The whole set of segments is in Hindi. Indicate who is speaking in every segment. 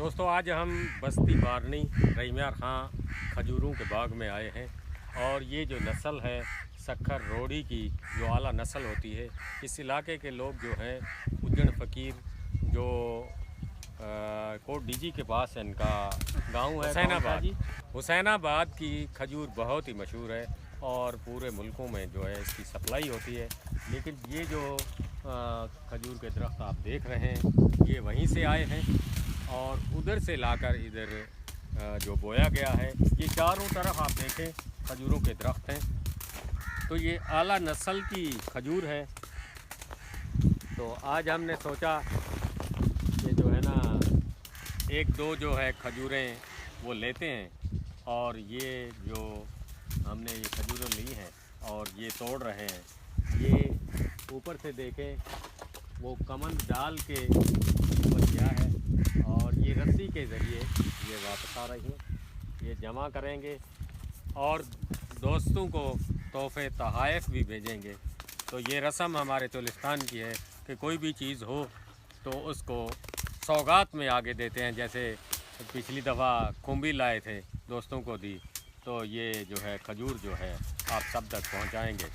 Speaker 1: दोस्तों आज हम बस्ती बारनी रहीमियार खां खजूरों के बाग में आए हैं और ये जो नस्ल है सक्खर रोड़ी की जो आला नस्ल होती है, इस इलाके के लोग जो हैं उज्जड़ फ़कीर जो कोट डीजी के पास है, इनका गांव है हुसैनाबाद। हुसैनाबाद की खजूर बहुत ही मशहूर है और पूरे मुल्कों में जो है इसकी सप्लाई होती है। लेकिन ये जो खजूर के दरख्त आप देख रहे हैं ये वहीं से आए हैं और उधर से लाकर इधर जो बोया गया है। ये चारों तरफ आप देखें खजूरों के दरख्त हैं, तो ये आला नस्ल की खजूर है। तो आज हमने सोचा कि जो है ना एक दो जो है खजूरें वो लेते हैं और ये जो हमने ये खजूरें ली हैं और ये तोड़ रहे हैं। ये ऊपर से देखें वो कमंद डाल के ऊपर किया है और ये रस्सी के ज़रिए ये वापस आ रही हैं। ये जमा करेंगे और दोस्तों को तोहफ़े तहाइफ भी भेजेंगे। तो ये रस्म हमारे चोलिस्तान की है कि कोई भी चीज़ हो तो उसको सौगात में आगे देते हैं। जैसे पिछली दफ़ा खुम्बी लाए थे, दोस्तों को दी, तो ये जो है खजूर जो है आप सब तक पहुंचाएंगे।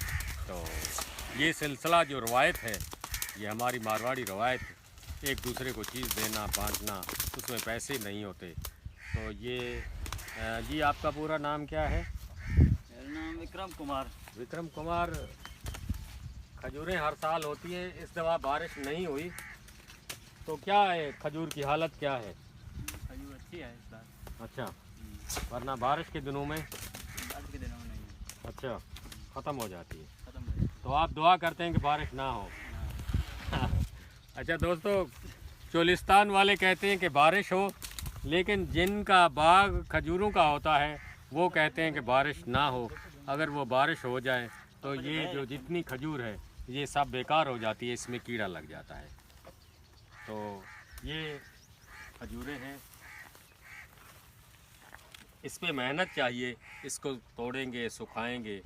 Speaker 1: तो ये सिलसिला जो रवायत है, ये हमारी मारवाड़ी रवायत है, एक दूसरे को चीज़ देना बांटना, उसमें पैसे नहीं होते। तो ये जी आपका पूरा नाम क्या है?
Speaker 2: मेरा नाम विक्रम कुमार।
Speaker 1: विक्रम कुमार। खजूरें हर साल होती हैं, इस दफ़ा बारिश नहीं हुई, तो क्या है खजूर की हालत क्या है?
Speaker 2: खजूर अच्छी है इस बार।
Speaker 1: अच्छा, वरना बारिश के दिनों में
Speaker 2: नहीं।
Speaker 1: अच्छा ख़त्म हो जाती है।
Speaker 2: खत्म हो जाए।
Speaker 1: तो आप दुआ करते हैं कि बारिश ना हो। अच्छा दोस्तों, चोलिस्तान वाले कहते हैं कि बारिश हो, लेकिन जिनका बाग खजूरों का होता है वो कहते हैं कि बारिश ना हो। अगर वो बारिश हो जाए तो ये जो जितनी खजूर है ये सब बेकार हो जाती है, इसमें कीड़ा लग जाता है। तो ये खजूरें हैं, इस पे मेहनत चाहिए। इसको तोड़ेंगे, सुखाएंगे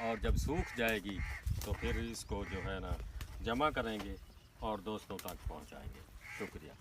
Speaker 1: और जब सूख जाएगी तो फिर इसको जो है ना जमा करेंगे और दोस्तों तक पहुंचाएंगे। शुक्रिया।